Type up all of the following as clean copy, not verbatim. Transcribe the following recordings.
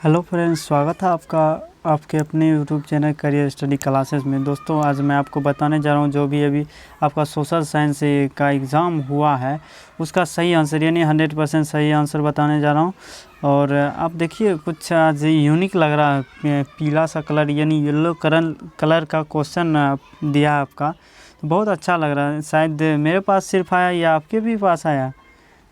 Hello friends, स्वागत है आपका आपके अपने YouTube channel career study classes में। दोस्तों, आज मैं आपको बताने जा रहा हूँ जो भी अभी आपका सोशल साइंस का एग्ज़ाम हुआ है उसका सही आंसर, यानी 100% सही आंसर बताने जा रहा हूँ। और आप देखिए, कुछ आज यूनिक लग रहा है, पीला सा कलर यानी येलो कलर का क्वेश्चन दिया है आपका, तो बहुत अच्छा लग रहा है। शायद मेरे पास सिर्फ आया या आपके भी पास आया,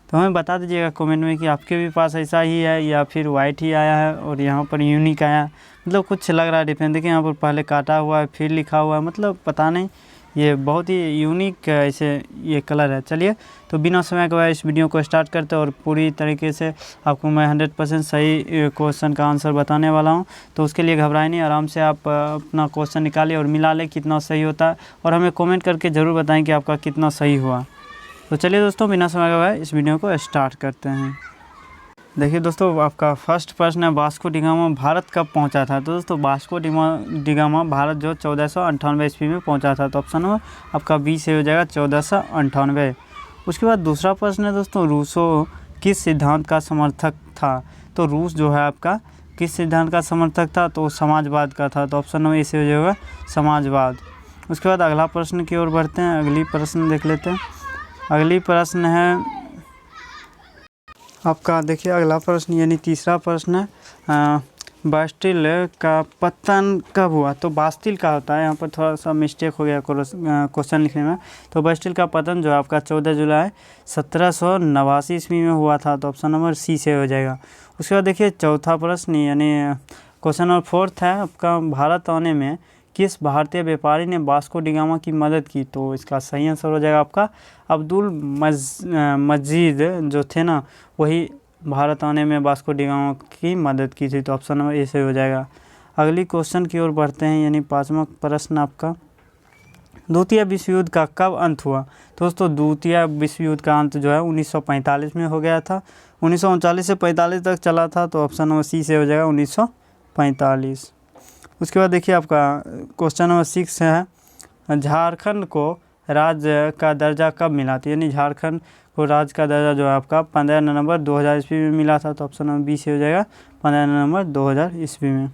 तो हमें बता दीजिएगा कमेंट में कि आपके भी पास ऐसा ही है या फिर वाइट ही आया है और यहाँ पर यूनिक आया। मतलब कुछ लग रहा है डिफरेंट। देखिए यहाँ पर पहले काटा हुआ है, फिर लिखा हुआ है, मतलब पता नहीं, ये बहुत ही यूनिक ऐसे ये कलर है। चलिए, तो बिना समय के बाद इस वीडियो को स्टार्ट करते हैं और पूरी तरीके से आपको मैं 100% सही क्वेश्चन का आंसर बताने वाला हूँ। तो उसके लिए घबराए नहीं, आराम से आप अपना क्वेश्चन निकालिए और मिला लें कितना सही होता है, और हमें कमेंट करके ज़रूर बताएं कि आपका कितना सही हुआ। तो चलिए दोस्तों, बिना समय गवाए इस वीडियो को स्टार्ट करते हैं। देखिए दोस्तों, आपका फर्स्ट प्रश्न है, वास्को डी गामा भारत कब पहुंचा था। तो दोस्तों, वास्को डी गामा भारत जो 1498 ईस्वी में पहुंचा था। तो ऑप्शन नंबर आपका बी से हो जाएगा 1498। उसके बाद दूसरा प्रश्न है दोस्तों, रूसो किस सिद्धांत का समर्थक था। तो रूस जो है आपका किस सिद्धांत का समर्थक था, तो समाजवाद का था। तो ऑप्शन नंबर ए से हो जाएगा समाजवाद। उसके बाद अगला प्रश्न की ओर बढ़ते हैं, अगली प्रश्न देख लेते हैं। अगली प्रश्न है आपका, देखिए अगला प्रश्न यानी तीसरा प्रश्न है, बास्टिल का पतन कब हुआ। तो बास्टिल का होता है, यहाँ पर थोड़ा सा मिस्टेक हो गया क्वेश्चन लिखने में। तो बास्टिल का पतन जो है आपका 14 जुलाई 1789 ईस्वी में हुआ था। तो ऑप्शन नंबर सी से हो जाएगा। उसके बाद देखिए चौथा प्रश्न यानी क्वेश्चन नंबर फोर्थ है आपका, भारत आने में किस भारतीय व्यापारी ने वास्को डी गामा की मदद की। तो इसका सही आंसर हो जाएगा आपका अब्दुल मजीद जो थे ना, वही भारत आने में वास्को डी गामा की मदद की थी। तो ऑप्शन नंबर ए से हो जाएगा। अगली क्वेश्चन की ओर बढ़ते हैं, यानी पाँचवा प्रश्न आपका, द्वितीय विश्व युद्ध का कब अंत हुआ। तो दोस्तों, द्वितीय विश्व युद्ध का अंत जो है 1945 में हो गया था। 1939 से 45 तक चला था। तो ऑप्शन नंबर सी से हो जाएगा 1945। उसके बाद देखिए आपका क्वेश्चन नंबर 6 है, झारखंड को राज्य का दर्जा कब मिला था। यानी झारखंड को राज्य का दर्जा जो है आपका 15 नवंबर 2000 ईस्वी में मिला था। तो ऑप्शन नंबर बी से हो जाएगा 15 नवंबर 2000 ईस्वी में।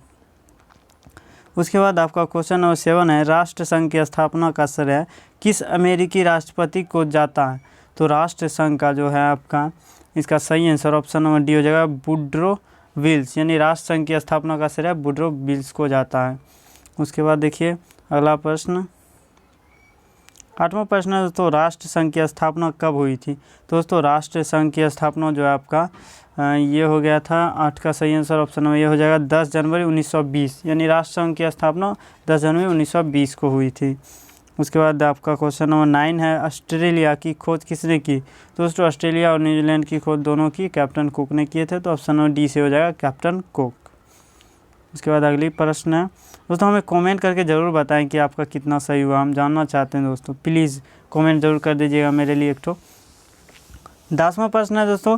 उसके बाद आपका क्वेश्चन नंबर 7 है, राष्ट्र संघ की स्थापना का श्रेय किस अमेरिकी राष्ट्रपति को जाता है। तो राष्ट्र संघ का जो है आपका, इसका सही आंसर ऑप्शन नंबर डी हो जाएगा वुडरो विल्स, यानी राष्ट्र संघ की स्थापना का श्रेय वुडरो विल्स को जाता है। उसके बाद देखिए अगला प्रश्न, आठवां प्रश्न है दोस्तों, राष्ट्र संघ की स्थापना कब हुई थी। तो दोस्तों, राष्ट्र संघ की स्थापना जो है आपका ये हो गया था, 8 का सही आंसर ऑप्शन नंबर ये हो जाएगा 10 जनवरी 1920, यानी राष्ट्र संघ की स्थापना 10 जनवरी 1920 को हुई थी। उसके बाद आपका क्वेश्चन नंबर 9 है, ऑस्ट्रेलिया की खोज किसने की। तो दोस्तों, ऑस्ट्रेलिया और न्यूजीलैंड की खोज दोनों की कैप्टन कुक ने किए थे। तो ऑप्शन नंबर डी से हो जाएगा कैप्टन कुक। उसके बाद अगली प्रश्न है दोस्तों, हमें कमेंट करके ज़रूर बताएं कि आपका कितना सही हुआ, हम जानना चाहते हैं दोस्तों। प्लीज़ कमेंट ज़रूर कर दीजिएगा मेरे लिए एक तो। 10वां प्रश्न है दोस्तों,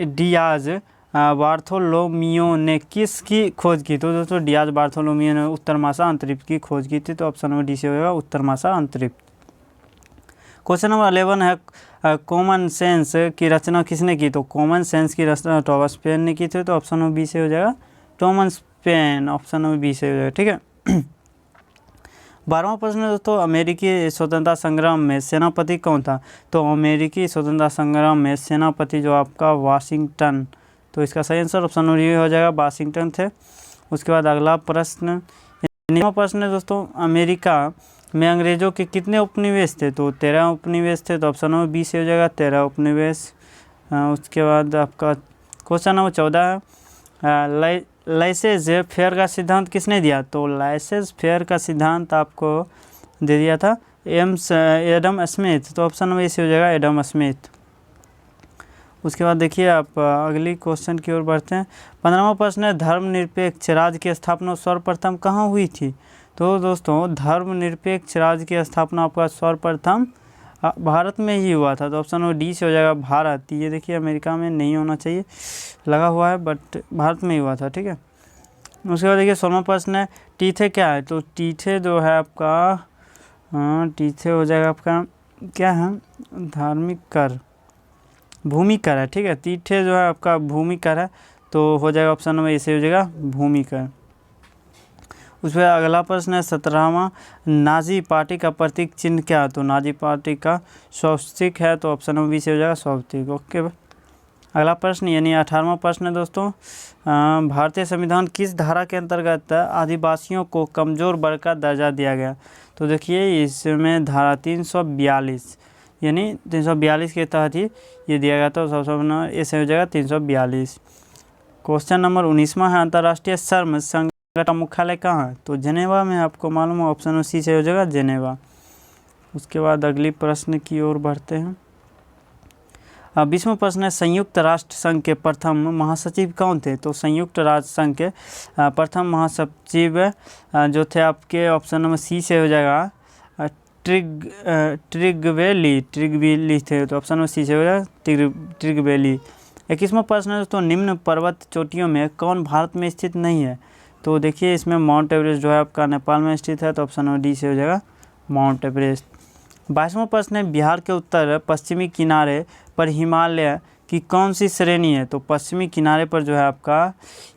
डियाज बार्थोलोमियो ने किसकी खोज की। तो दोस्तों, डियाज बार्थोलोमियो ने उत्तरमासा अंतरिक्ष की खोज की थी। तो ऑप्शन नंबर डी से होगा उत्तरमासा अंतरिक्ष। क्वेश्चन नंबर 11 है, कॉमन सेंस की रचना किसने की। तो कॉमन सेंस की रचना थॉमस पेन ने की थी। तो ऑप्शन नंबर बी से हो जाएगा Thomas Paine, option number B से हो जाएगा, ठीक है। 12वां प्रश्न है दोस्तों, अमेरिकी स्वतंत्रता संग्राम में सेनापति कौन था। तो अमेरिकी स्वतंत्रता संग्राम में सेनापति जो आपका वाशिंगटन, तो इसका सही आंसर ऑप्शन नंबर ए हो जाएगा वाशिंगटन थे। उसके बाद अगला प्रश्न, 9वां प्रश्न है दोस्तों, अमेरिका में अंग्रेजों के कितने उपनिवेश थे। तो 13 उपनिवेश थे। तो ऑप्शन नंबर बी से हो जाएगा 13 उपनिवेश। उसके बाद आपका क्वेश्चन नंबर 14 है, लाइसेंस फेयर का सिद्धांत किसने दिया। तो लाइसेंस फेयर का सिद्धांत आपको दे दिया था एडम स्मिथ। तो ऑप्शन नंबर ए से हो जाएगा एडम स्मिथ। उसके बाद देखिए आप अगली क्वेश्चन की ओर बढ़ते हैं। 15वां प्रश्न है, धर्मनिरपेक्ष राज्य की स्थापना सर्वप्रथम कहाँ हुई थी। तो दोस्तों, धर्मनिरपेक्ष राज्य की स्थापना आपका सर्वप्रथम भारत में ही हुआ था। तो ऑप्शन नंबर डी से हो जाएगा भारत। ये देखिए अमेरिका में नहीं होना चाहिए, लगा हुआ है, बट भारत में ही हुआ था, ठीक है। उसके बाद देखिए 16वां प्रश्न है, टीथे क्या है। तो टीथे जो है आपका, टीथे हो जाएगा आपका क्या है, धार्मिक कर, भूमि कर है, ठीक है। टीथे जो है आपका भूमि कर है। तो हो जाएगा ऑप्शन नंबर ए सही हो जाएगा भूमिकर। उस पर अगला प्रश्न है 17वां, नाजी पार्टी का प्रतीक चिन्ह क्या है? तो नाजी पार्टी का स्वस्तिक है, तो ऑप्शन नंबर बी से हो जाएगा स्वस्तिक। ओके। अगला प्रश्न यानी 18वां प्रश्न है दोस्तों, भारतीय संविधान किस धारा के अंतर्गत आदिवासियों को कमज़ोर वर्ग का दर्जा दिया गया? तो देखिए इसमें धारा 342 यानी 342 के तहत ही ये दिया गया, तो सबसे ऐसे हो जाएगा 342। क्वेश्चन नंबर 19वां है, अंतर्राष्ट्रीय श्रम संगठन का मुख्यालय कहाँ है? तो जेनेवा में, आपको मालूम है ऑप्शन नंबर सी से हो जाएगा जेनेवा। उसके बाद अगली प्रश्न की ओर बढ़ते हैं। 20वां प्रश्न है, संयुक्त राष्ट्र संघ के प्रथम महासचिव कौन थे? तो संयुक्त राष्ट्र संघ के प्रथम महासचिव जो थे आपके ऑप्शन नंबर सी से हो जाएगा ट्रिगवेली थे, तो ऑप्शन नंबर सी से हो जाएगा ट्रिगवेली। 21वां प्रश्न है दोस्तों, निम्न पर्वत चोटियों में कौन भारत में स्थित नहीं है? तो देखिए इसमें माउंट एवरेस्ट जो है आपका नेपाल में स्थित है, तो ऑप्शन नंबर डी से हो जाएगा माउंट एवरेस्ट। 22वां प्रश्न है, बिहार के उत्तर पश्चिमी किनारे पर हिमालय की कौन सी श्रेणी है? तो पश्चिमी किनारे पर जो है आपका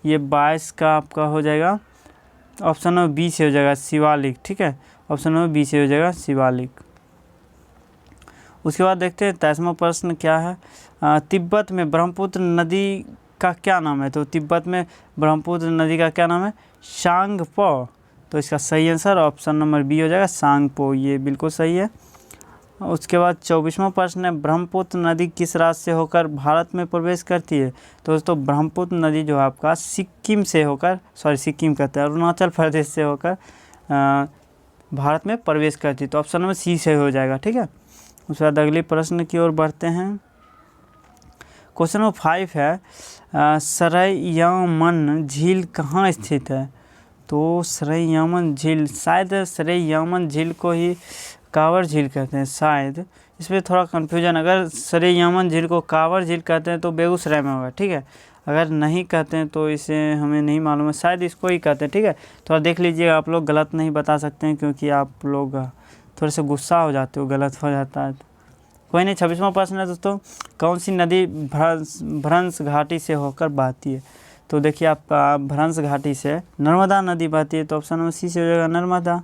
ये 22 का आपका हो जाएगा ऑप्शन नंबर बी से हो जाएगा शिवालिक। ठीक है, ऑप्शन नंबर बी से हो जाएगा शिवालिक। उसके बाद देखते हैं 23वां प्रश्न क्या है, तिब्बत में ब्रह्मपुत्र नदी का क्या नाम है? तो तिब्बत में ब्रह्मपुत्र नदी का क्या नाम है? सांगपो। तो इसका सही आंसर ऑप्शन नंबर बी हो जाएगा सांगपो, ये बिल्कुल सही है। उसके बाद 24वां प्रश्न है, ब्रह्मपुत्र नदी किस राज्य से होकर भारत में प्रवेश करती है? तो दोस्तों ब्रह्मपुत्र नदी जो है आपका सिक्किम से होकर, सिक्किम कहते हैं, अरुणाचल प्रदेश से होकर भारत में प्रवेश करती है, तो ऑप्शन नंबर सी से हो जाएगा। ठीक है, उसके बाद अगले प्रश्न की ओर बढ़ते हैं। क्वेश्चन नंबर 5 है, सरैयामन झील कहाँ स्थित है? तो सरैयामन झील, शायद सरैयामन झील को ही कांवर झील कहते हैं शायद, इसमें थोड़ा कन्फ्यूजन। अगर सरैयामन झील को कांवर झील कहते हैं तो बेगूसराय में होगा। ठीक है, अगर नहीं कहते हैं तो इसे हमें नहीं मालूम है, शायद इसको ही कहते हैं। ठीक है, थोड़ा देख लीजिएगा, आप लोग गलत नहीं बता सकते हैं क्योंकि आप लोग थोड़े से गुस्सा हो जाते हो, गलत हो जाता है। कोई नहीं। 26वां प्रश्न है दोस्तों, कौन सी नदी भ्रंश घाटी से होकर बहती है? तो देखिए आपका भ्रंश घाटी से नर्मदा नदी बहती है, तो ऑप्शन नंबर सी से हो जाएगा नर्मदा।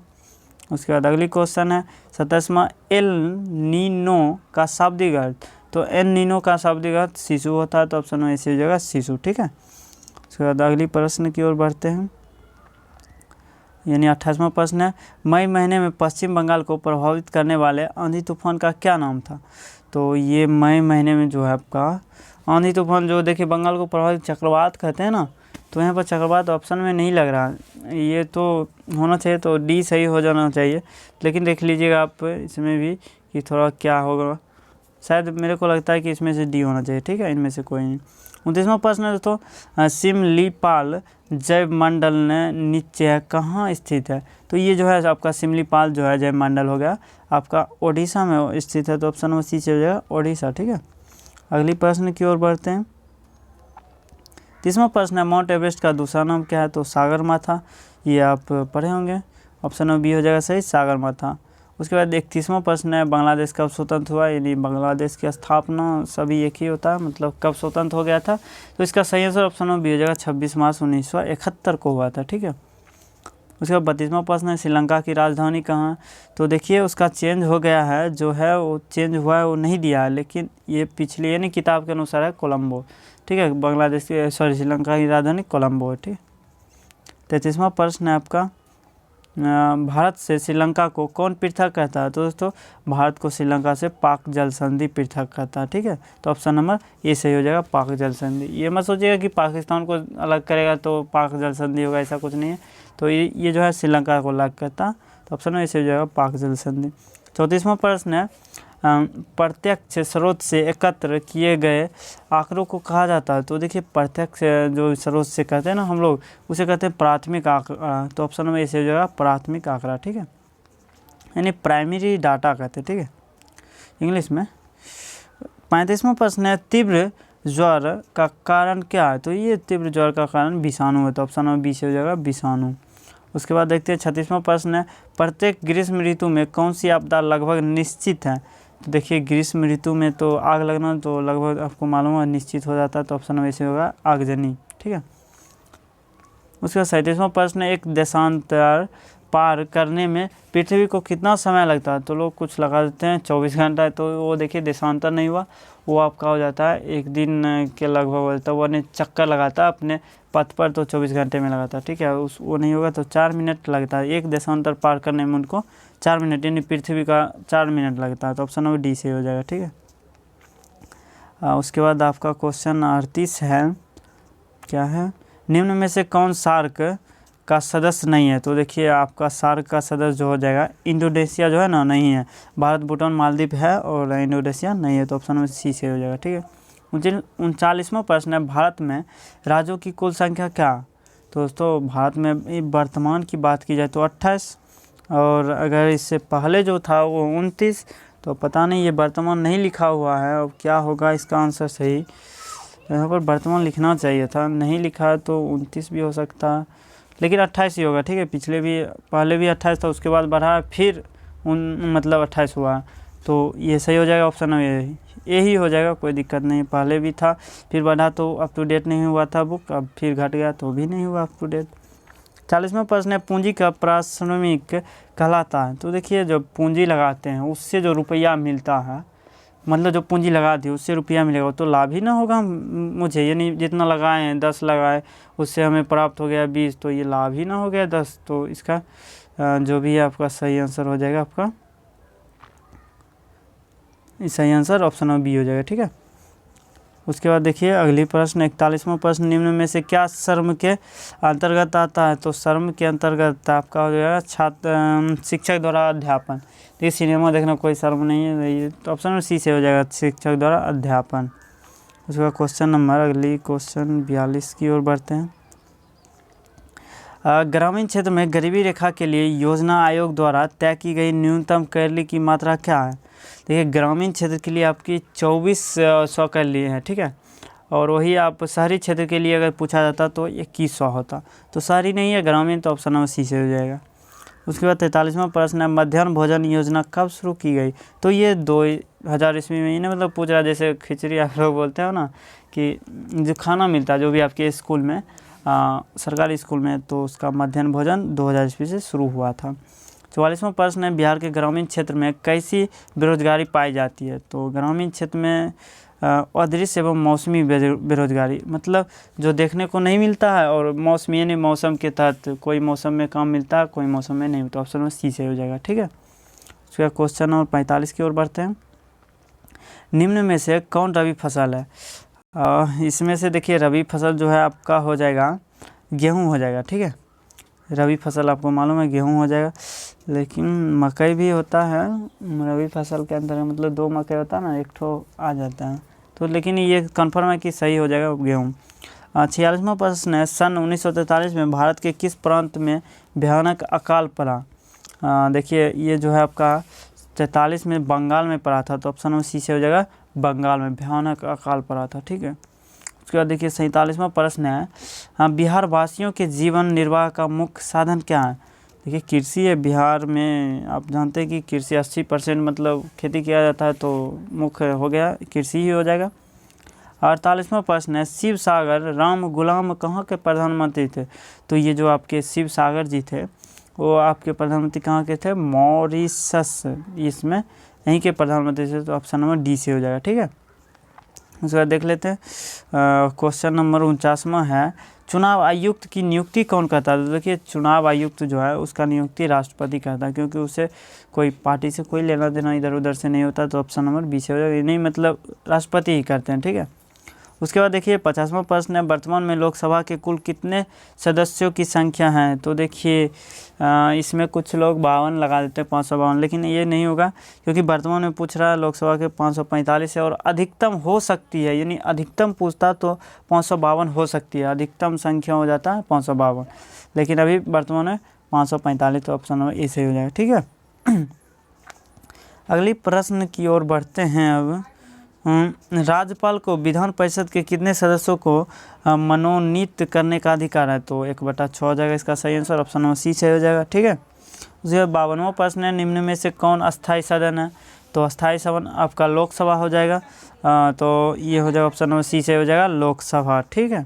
उसके बाद अगली क्वेश्चन है 27वां, एल नीनो का शाब्दिक अर्थ? तो एल नीनो का शाब्दिक अर्थ शिशु होता है, तो ऑप्शन नंबर ए से हो जाएगा शिशु। ठीक है, उसके बाद अगली प्रश्न की ओर बढ़ते हैं। यानी 28वां प्रश्न है, मई महीने में पश्चिम बंगाल को प्रभावित करने वाले आंधी तूफान का क्या नाम था? तो ये मई महीने में जो है आपका आंधी तूफान, जो देखिए बंगाल को प्रभावित चक्रवात कहते हैं ना, तो यहाँ पर चक्रवात ऑप्शन में नहीं लग रहा, ये तो होना चाहिए, तो डी सही हो जाना चाहिए। लेकिन देख लीजिएगा आप इसमें भी कि थोड़ा क्या होगा, शायद मेरे को लगता है कि इसमें से डी होना चाहिए। ठीक है, इनमें से कोई नहीं। 29वां प्रश्न है दोस्तों, सिमलीपाल जैव मंडल नीचे कहाँ स्थित है? तो ये जो है आपका सिमलीपाल जो है जैव मंडल हो गया आपका ओडिशा में स्थित है, तो ऑप्शन नंबर सी से हो जाएगा ओडिशा। ठीक है, अगली प्रश्न की ओर बढ़ते हैं। 30वां प्रश्न है, माउंट एवरेस्ट का दूसरा नाम क्या है? तो सागरमाथा, ये आप पढ़े होंगे, ऑप्शन नंबर बी हो जाएगा सही सागरमाथा। उसके बाद 31वां प्रश्न है, बांग्लादेश कब स्वतंत्र हुआ? यानी बांग्लादेश की स्थापना सभी एक ही होता है, मतलब कब स्वतंत्र हो गया था? तो इसका सही आंसर ऑप्शन नंबर बी हो जाएगा 26 मार्च 1971 को हुआ था। ठीक है, उसके बाद 32वां प्रश्न है, श्रीलंका की राजधानी कहाँ? तो देखिए उसका चेंज हो गया है, जो है वो चेंज हुआ है, वो नहीं दिया है, लेकिन ये पिछली यानी किताब के अनुसार है कोलंबो। ठीक है, बांग्लादेश की श्रीलंका की राजधानी कोलंबो है। ठीक, 33वां प्रश्न है आपका, भारत से श्रीलंका को कौन पृथक करता है? तो दोस्तों भारत को श्रीलंका से पाक जल संधि पृथक करता है। ठीक है, तो ऑप्शन नंबर ए सही हो जाएगा पाक जल संधि। ये मत सोचिएगा कि पाकिस्तान को अलग करेगा तो पाक जल संधि होगा, ऐसा कुछ नहीं है। तो ये जो है श्रीलंका को अलग करता, तो ऑप्शन नंबर ए सही हो जाएगा पाक जल संधि। 34वां प्रश्न है, प्रत्यक्ष स्रोत से एकत्र किए गए आंकड़ों को कहा जाता है? तो देखिए प्रत्यक्ष जो स्रोत से कहते हैं ना हम लोग, उसे कहते हैं प्राथमिक आंकड़ा, तो ऑप्शन नंबर ए से हो जाएगा प्राथमिक आंकड़ा। ठीक है, यानी प्राइमरी डाटा कहते हैं। ठीक है, इंग्लिश में। 35वां प्रश्न है, तीव्र ज्वर का कारण क्या है? तो ये तीव्र ज्वर का कारण विषाणु है, तो ऑप्शन नंबर बी से हो जाएगा विषाणु। उसके बाद देखते हैं 36वां प्रश्न है, प्रत्येक ग्रीष्म ऋतु में कौन सी आपदा लगभग निश्चित है? तो देखिए ग्रीष्म ऋतु में तो आग लगना तो लगभग आपको मालूम है निश्चित हो जाता है, तो ऑप्शन नंबर से होगा आगजनी। ठीक। ठीक है। उसका 37वां प्रश्न, एक देशांतर पार करने में पृथ्वी को कितना समय लगता है? तो लोग कुछ लगा देते हैं 24 घंटा, तो वो देखिए देशांतर नहीं हुआ, वो आपका हो जाता है एक दिन के लगभग हो जाता है। वो ने चक्कर लगाता है अपने पथ पर, तो 24 घंटे में लगाता है, ठीक है। वो नहीं होगा तो 4 मिनट लगता है, एक देशांतर पार करने में उनको 4 मिनट, यानी पृथ्वी का 4 मिनट लगता है। तो ऑप्शन नंबर डी से हो जाएगा, ठीक है। उसके बाद आपका क्वेश्चन 38 है, क्या है, निम्न में से कौन सार्क का सदस्य नहीं है? तो देखिए आपका सार्क का सदस्य जो हो जाएगा, इंडोनेशिया जो है ना, नहीं है। भारत, भूटान, मालदीव है और इंडोनेशिया नहीं है, तो ऑप्शन नंबर सी से हो जाएगा, ठीक है। 39वां प्रश्न है, भारत में राज्यों की कुल संख्या क्या? तो दोस्तों भारत में वर्तमान की बात की जाए तो 28, और अगर इससे पहले जो था वो 29, तो पता नहीं, ये वर्तमान नहीं लिखा हुआ है। अब क्या होगा इसका आंसर सही? यहाँ पर वर्तमान लिखना चाहिए था, नहीं लिखा है, तो 29 भी हो सकता है, लेकिन 28 ही होगा, ठीक है। पहले भी 28 था, उसके बाद बढ़ा, फिर मतलब 28 हुआ, तो ये सही हो जाएगा, ऑप्शन ये ही हो जाएगा, कोई दिक्कत नहीं। पहले भी था, फिर बढ़ा तो अप टू डेट नहीं हुआ था बुक, अब फिर घट गया तो भी नहीं हुआ अप टू डेट। 40वां प्रश्न है, पूंजी का पारिश्रमिक कहलाता है? तो देखिए जब पूंजी लगाते हैं उससे जो रुपया मिलता है, मतलब जो पूंजी लगा दी उससे रुपया मिलेगा, तो लाभ ही ना होगा मुझे, यानी जितना लगाए हैं 10 लगाए, उससे हमें प्राप्त हो गया 20, तो ये लाभ ही ना हो गया 10। तो इसका जो भी है आपका सही आंसर हो जाएगा, आपका सही आंसर ऑप्शन नंबर बी हो जाएगा, ठीक है। उसके बाद देखिए अगली प्रश्न 41वां प्रश्न, निम्न में से क्या श्रम के अंतर्गत आता है? तो श्रम के अंतर्गत आपका हो जाएगा शिक्षक द्वारा अध्यापन। देखिए सिनेमा देखना कोई श्रम नहीं है, तो ऑप्शन नंबर सी से हो जाएगा, शिक्षक द्वारा अध्यापन। उसके बाद क्वेश्चन नंबर अगली क्वेश्चन 42 की ओर बढ़ते हैं। ग्रामीण क्षेत्र में गरीबी रेखा के लिए योजना आयोग द्वारा तय की गई न्यूनतम कैलोरी की मात्रा क्या है? देखिए ग्रामीण क्षेत्र के लिए आपकी 2400 कैलोरी है, ठीक है। और वही आप शहरी क्षेत्र के लिए अगर पूछा जाता तो 2100 होता, तो शहरी नहीं है ग्रामीण, तो ऑप्शन नंबर सी से हो जाएगा। उसके बाद 43वां प्रश्न है, मध्याह्न भोजन योजना कब शुरू की गई? तो ये 2000 ईस्वी में, इन्हें मतलब पूछ रहा है, जैसे खिचड़ी आप लोग बोलते हो ना, कि जो खाना मिलता है जो भी आपके स्कूल में, सरकारी स्कूल में, तो उसका मध्याह्न भोजन 2000 ईस्वी से शुरू हुआ था। 44वां प्रश्न है, बिहार के ग्रामीण क्षेत्र में कैसी बेरोजगारी पाई जाती है? तो ग्रामीण क्षेत्र में अदृश्य एवं मौसमी बेरोजगारी, मतलब जो देखने को नहीं मिलता है, और मौसमी यानी मौसम के तहत, कोई मौसम में काम मिलता है, कोई मौसम में नहीं, तो ऑप्शन में सी से हो जाएगा, ठीक है। उसका क्वेश्चन नंबर 45 की ओर बढ़ते हैं। निम्न में से कौन रबी फसल है? इसमें से देखिए रबी फसल जो है आपका हो जाएगा गेहूँ हो जाएगा, ठीक है। रबी फसल आपको मालूम है गेहूँ हो जाएगा, लेकिन मकई भी होता है रबी फसल के अंदर, मतलब 2 मकई होता है ना, एक ठो आ जाता है, तो लेकिन ये कंफर्म है कि सही हो जाएगा गेहूँ। 46वां प्रश्न है, सन 1943 में भारत के किस प्रांत में भयानक अकाल पड़ा? देखिए ये जो है आपका 43 में बंगाल में पड़ा था, तो ऑप्शन नंबर सी से हो जाएगा, बंगाल में भयानक अकाल पड़ा था, ठीक है। उसके बाद देखिए 47वां प्रश्न है, बिहार वासियों के जीवन निर्वाह का मुख्य साधन क्या है? देखिए कृषि है, बिहार में आप जानते हैं कि कृषि 80% मतलब खेती किया जाता है, तो मुख्य हो गया कृषि ही हो जाएगा। 48वां प्रश्न है, शिव सागर राम गुलाम कहाँ के प्रधानमंत्री थे? तो ये जो आपके शिव सागर जी थे वो आपके प्रधानमंत्री कहाँ के थे? मॉरिशस, इसमें यहीं के प्रधानमंत्री थे, तो ऑप्शन नंबर डी से हो जाएगा, ठीक है। उसके बाद देख लेते हैं क्वेश्चन नंबर 49वां है, चुनाव आयुक्त की नियुक्ति कौन करता है? तो देखिए चुनाव आयुक्त जो है उसका नियुक्ति राष्ट्रपति करता है, क्योंकि उसे कोई पार्टी से कोई लेना देना इधर उधर से नहीं होता, तो ऑप्शन नंबर बी से हो जाएगा, नहीं मतलब राष्ट्रपति ही करते हैं, ठीक है। उसके बाद देखिए 50वां प्रश्न है, वर्तमान में लोकसभा के कुल कितने सदस्यों की संख्या है? तो देखिए इसमें कुछ लोग 52 लगा देते हैं, 552, लेकिन ये नहीं होगा, क्योंकि वर्तमान में पूछ रहा है लोकसभा के 545 है, और अधिकतम हो सकती है, यानी अधिकतम पूछता तो 552 हो सकती है, अधिकतम संख्या हो जाता है 552, लेकिन अभी वर्तमान में 545, तो ऑप्शन नंबर ए से हो जाएगा, ठीक है। अगली प्रश्न की ओर बढ़ते हैं। अब राज्यपाल को विधान परिषद के कितने सदस्यों को मनोनीत करने का अधिकार है? तो 1/6 हो जाएगा इसका सही आंसर, ऑप्शन नंबर सी से हो जाएगा, ठीक है। उसके बाद 52वां प्रश्न है, निम्न में से कौन अस्थायी सदन है? तो अस्थायी सदन आपका लोकसभा हो जाएगा, तो ये हो जाएगा ऑप्शन नंबर सी से हो जाएगा लोकसभा, ठीक है।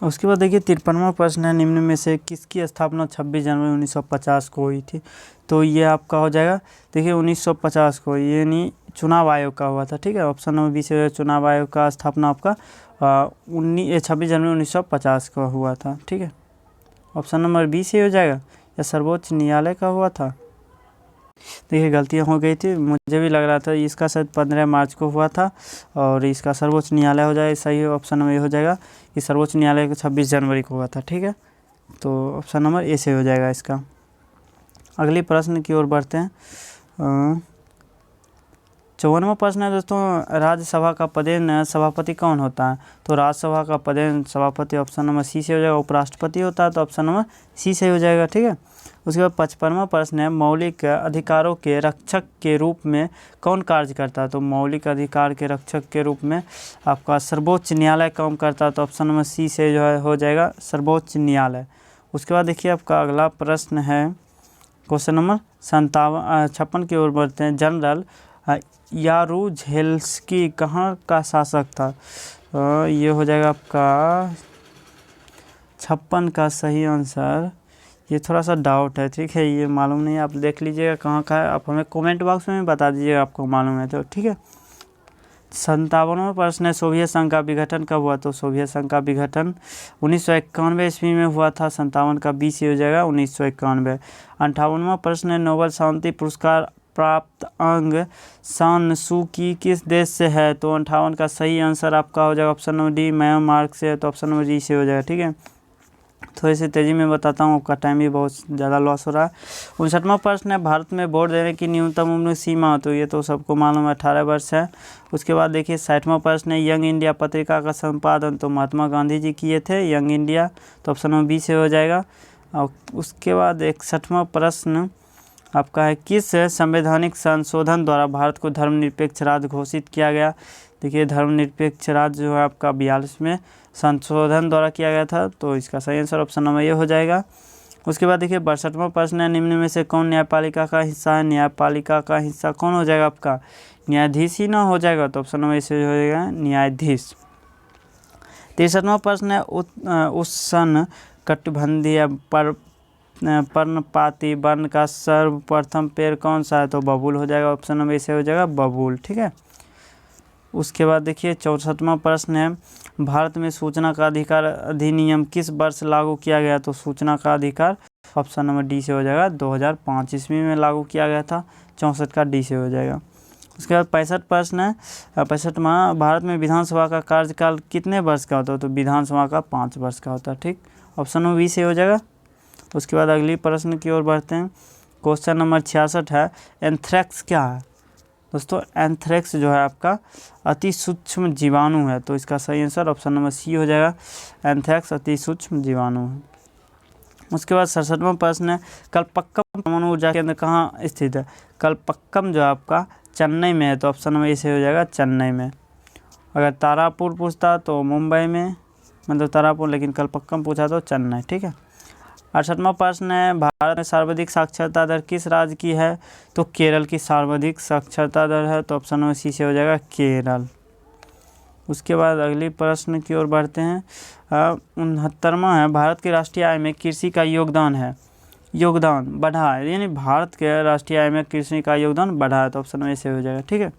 उसके बाद देखिए 53वां प्रश्न है, निम्न में से किसकी स्थापना 26 जनवरी 1950 को हुई थी? तो ये आपका हो जाएगा, देखिए 1950 को, ये नहीं चुनाव आयोग का हुआ था, ठीक है। ऑप्शन नंबर बी से चुनाव आयोग का स्थापना आपका 26 जनवरी 1950 का हुआ था, ठीक है। ऑप्शन नंबर बी से हो जाएगा, या सर्वोच्च न्यायालय का हुआ था? देखिए गलतियाँ हो गई थी, मुझे भी लग रहा था इसका शायद 15 मार्च को हुआ था, और इसका सर्वोच्च न्यायालय हो जाएगा। सही ऑप्शन नंबर ए हो जाएगा कि सर्वोच्च न्यायालय को 26 जनवरी को हुआ था, ठीक है। तो ऑप्शन नंबर ए से हो जाएगा इसका। अगली प्रश्न की ओर बढ़ते हैं। 54वां प्रश्न है दोस्तों, राज्यसभा का पदेन सभापति कौन होता है? तो राज्यसभा का पदेन सभापति ऑप्शन नंबर सी से हो जाएगा, उपराष्ट्रपति होता है, तो ऑप्शन नंबर सी से हो जाएगा, ठीक है। उसके बाद 55वां प्रश्न है, मौलिक अधिकारों के रक्षक के रूप में कौन कार्य करता है? तो मौलिक अधिकार के रक्षक के रूप में आपका सर्वोच्च न्यायालय काम करता है, तो ऑप्शन नंबर सी से जो है हो जाएगा सर्वोच्च न्यायालय। उसके बाद देखिए आपका अगला प्रश्न है, क्वेश्चन नंबर 56 की ओर बढ़ते हैं। जनरल यारुझेल्स्की कहाँ का शासक था? ये हो जाएगा आपका 56 का सही आंसर। ये थोड़ा सा डाउट है, ठीक है, ये मालूम नहीं, आप देख लीजिएगा कहाँ का है, आप हमें कमेंट बॉक्स में बता दीजिएगा आपको मालूम है तो, ठीक है। 57वां प्रश्न है, सोवियत संघ का विघटन कब हुआ? तो सोवियत संघ का विघटन 1991 ईस्वी में हुआ था, 57 का बी से हो जाएगा 1991। 58वां प्रश्न है, नोबेल शांति पुरस्कार प्राप्त अंग सान सू की किस देश से है? तो 58 का सही आंसर आपका हो जाएगा ऑप्शन नंबर डी, म्यांमार से है, तो ऑप्शन नंबर डी से हो जाएगा, ठीक है। थोड़ी सी तेज़ी में बताता हूँ, आपका टाइम भी बहुत ज़्यादा लॉस हो रहा है। 59वां प्रश्न है, भारत में वोट देने की न्यूनतम उम्र सीमा? तो ये तो सबको मालूम है, 18 वर्ष है। उसके बाद देखिए 60वां प्रश्न है, यंग इंडिया पत्रिका का संपादन तो महात्मा गांधी जी किए थे, यंग इंडिया, तो ऑप्शन नंबर बी से हो जाएगा। और उसके बाद 61वां प्रश्न आपका है, किस संवैधानिक संशोधन द्वारा भारत को धर्मनिरपेक्ष राज्य घोषित किया गया? देखिए धर्मनिरपेक्ष राज्य जो है आपका 42 में संशोधन द्वारा किया गया था, तो इसका सही आंसर ऑप्शन नंबर ये हो जाएगा। उसके बाद देखिए 62वां प्रश्न है, निम्न में से कौन न्यायपालिका का हिस्सा है? न्यायपालिका का हिस्सा कौन हो जाएगा आपका? न्यायाधीश ही ना हो जाएगा, तो ऑप्शन नंबर इसे हो जाएगा न्यायाधीश। 63वां प्रश्न है, उष्ण कटिबंधीय पर्णपाती वन का सर्वप्रथम पेड़ कौन सा है? तो बबूल हो जाएगा, ऑप्शन नंबर इसे हो जाएगा बबूल, ठीक है। उसके बाद देखिए 64वां प्रश्न है, भारत में सूचना का अधिकार अधिनियम किस वर्ष लागू किया गया? तो सूचना का अधिकार ऑप्शन नंबर डी से हो जाएगा 2005 ईस्वी में लागू किया गया था, 64 का डी से हो जाएगा। उसके बाद 65 प्रश्न है, 65वां, भारत में विधानसभा का कार्यकाल कितने वर्ष का होता है? तो विधानसभा का 5 वर्ष का होता है, ठीक, ऑप्शन नंबर बी से हो जाएगा। उसके बाद अगली प्रश्न की ओर बढ़ते हैं। क्वेश्चन नंबर 66 है, एंथ्रेक्स क्या है? दोस्तों एंथ्रेक्स जो है आपका अति सूक्ष्म जीवाणु है, तो इसका सही आंसर ऑप्शन नंबर सी हो जाएगा, एंथ्रेक्स अति सूक्ष्म जीवाणु है। उसके बाद 67वां प्रश्न है, कलपक्कम परमाणु ऊर्जा केंद्र कहाँ स्थित है? कलपक्कम जो है आपका चेन्नई में है, तो ऑप्शन नंबर ए से हो जाएगा चेन्नई में। अगर तारापुर पूछता तो मुंबई में, मतलब तारापुर, लेकिन कलपक्कम पूछा तो चेन्नई, ठीक है। 68वां प्रश्न है, भारत में सर्वाधिक साक्षरता दर किस राज्य की है? तो केरल की सर्वाधिक साक्षरता दर है, तो ऑप्शन नंबर सी से हो जाएगा केरल। उसके बाद अगली प्रश्न की ओर बढ़ते हैं। 69वां है, भारत के राष्ट्रीय आय में कृषि का योगदान है, योगदान बढ़ा है, यानी भारत के राष्ट्रीय आय में कृषि का योगदान बढ़ा है, तो ऑप्शन नंबर ए से हो जाएगा, ठीक है।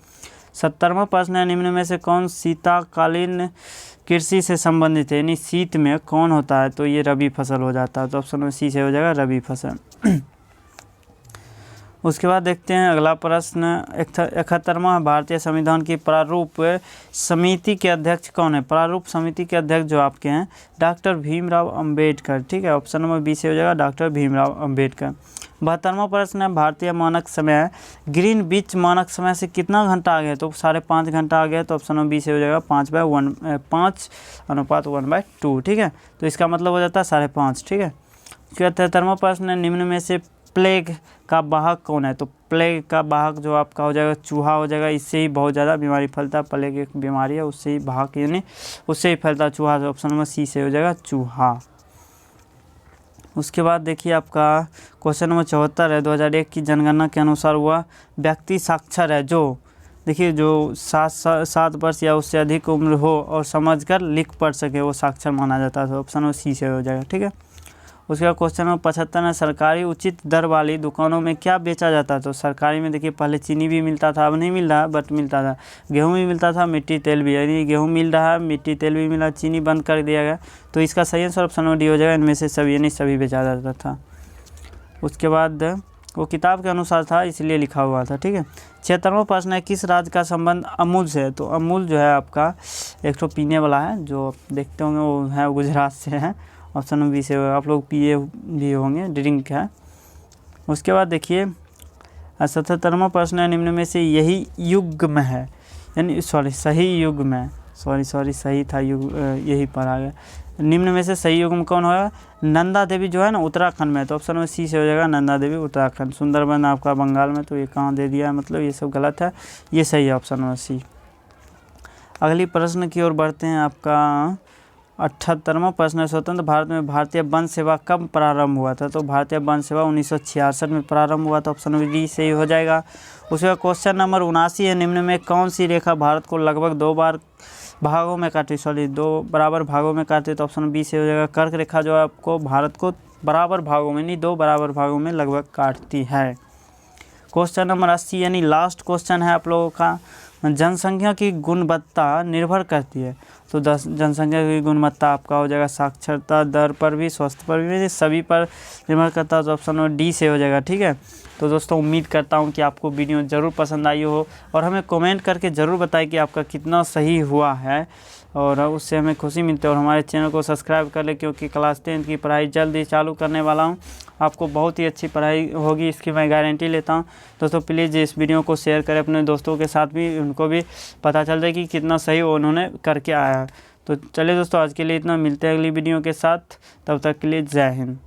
70वां प्रश्न है, निम्न में से कौन शीतकालीन कृषि से संबंधित है? यानी शीत में कौन होता है? तो ये रबी फसल हो जाता है, तो ऑप्शन नंबर सी से हो जाएगा रबी फसल। उसके बाद देखते हैं अगला प्रश्न, 71वां, भारतीय संविधान की प्रारूप समिति के अध्यक्ष कौन है? प्रारूप समिति के अध्यक्ष जो आपके हैं डॉक्टर भीमराव अंबेडकर, ठीक है, ऑप्शन नंबर बी से हो जाएगा डॉक्टर भीमराव अंबेडकर। 72वां प्रश्न है, भारतीय मानक समय ग्रीनविच मानक समय से कितना घंटा आगे है? तो 5.5 घंटा आगे है, तो ऑप्शन नंबर बी से हो जाएगा 5/1/2, ठीक है, तो इसका मतलब हो जाता है 5.5, ठीक है। 73वां प्रश्न है, निम्न में से प्लेग का वाहक कौन है? तो प्लेग का वाहक जो आपका हो जाएगा चूहा हो जाएगा, इससे ही बहुत ज़्यादा बीमारी फैलता है, प्लेग एक बीमारी है, उससे ही वाहक यानी उससे ही फैलता है चूहा, तो ऑप्शन नंबर सी से हो जाएगा चूहा। उसके बाद देखिए आपका क्वेश्चन नंबर 74 है, 2001 की जनगणना के अनुसार वह व्यक्ति साक्षर है जो देखिए जो 7 वर्ष या उससे अधिक उम्र हो और समझकर लिख पढ़ सके वो साक्षर माना जाता है। तो ऑप्शन वो सी से हो जाएगा, ठीक है। उसके बाद क्वेश्चन नंबर 75 में सरकारी उचित दर वाली दुकानों में क्या बेचा जाता है। तो सरकारी में देखिए पहले चीनी भी मिलता था, अब नहीं मिल रहा बट मिलता था, गेहूँ भी मिलता था, मिट्टी तेल भी, यानी गेहूँ मिल रहा है, मिट्टी तेल भी मिला, चीनी बंद कर दिया गया। तो इसका सही आंसर ऑप्शन नंबर डी हो जाएगा, इनमें से सभी यानी सभी बेचा जाता था। उसके बाद वो किताब के अनुसार था इसलिए लिखा हुआ था, ठीक है। 76वां प्रश्न है, किस राज्य का संबंध अमूल से है। तो अमूल जो है आपका एक तो पीने वाला है, जो देखते होंगे वो है गुजरात से है, ऑप्शन नंबर बी से होगा। आप लोग पिए भी होंगे, ड्रिंक है। उसके बाद देखिए 77वां प्रश्न है, निम्न में से यही युग्म है, यानी सही युग्म है, सही था युग, यही पढ़ा गया। निम्न में से सही युग्म कौन होगा। नंदा देवी जो है ना उत्तराखंड में, तो ऑप्शन में सी से हो जाएगा, नंदा देवी उत्तराखंड। सुंदरबन आपका बंगाल में, तो ये कहाँ दे दिया है, मतलब ये सब गलत है, ये सही है ऑप्शन में सी। अगली प्रश्न की ओर बढ़ते हैं। आपका 78वां प्रश्न है, स्वतंत्र भारत में भारतीय वन सेवा कब प्रारंभ हुआ था। तो भारतीय वन सेवा 1966 में प्रारंभ हुआ था, ऑप्शन डी से ही हो जाएगा। उसके क्वेश्चन नंबर 79 है, निम्न में कौन सी रेखा भारत को लगभग दो बराबर भागों में काटती है। तो ऑप्शन बी से हो जाएगा, कर्क रेखा जो है आपको भारत को बराबर भागों में, नहीं 2 बराबर भागों में लगभग काटती है। क्वेश्चन नंबर 80 यानी लास्ट क्वेश्चन है आप लोगों का, जनसंख्या की गुणवत्ता निर्भर करती है। तो जनसंख्या की गुणवत्ता आपका हो जाएगा साक्षरता दर पर भी, स्वास्थ्य पर भी, सभी पर निर्भर करता है। तो ऑप्शन नंबर डी से हो जाएगा, ठीक है। तो दोस्तों उम्मीद करता हूं कि आपको वीडियो ज़रूर पसंद आई हो और हमें कमेंट करके ज़रूर बताएं कि आपका कितना सही हुआ है, और उससे हमें खुशी मिलती है। और हमारे चैनल को सब्सक्राइब कर लें, क्योंकि क्लास 10 की पढ़ाई जल्द ही चालू करने वाला हूं। आपको बहुत ही अच्छी पढ़ाई होगी, इसकी मैं गारंटी लेता हूं। दोस्तों प्लीज़ इस वीडियो को शेयर करें अपने दोस्तों के साथ भी, उनको भी पता चल जाए कि कितना सही उन्होंने करके आया है। तो चलिए दोस्तों आज के लिए इतना, मिलते हैं अगली वीडियो के साथ, तब तक के लिए जय हिंद।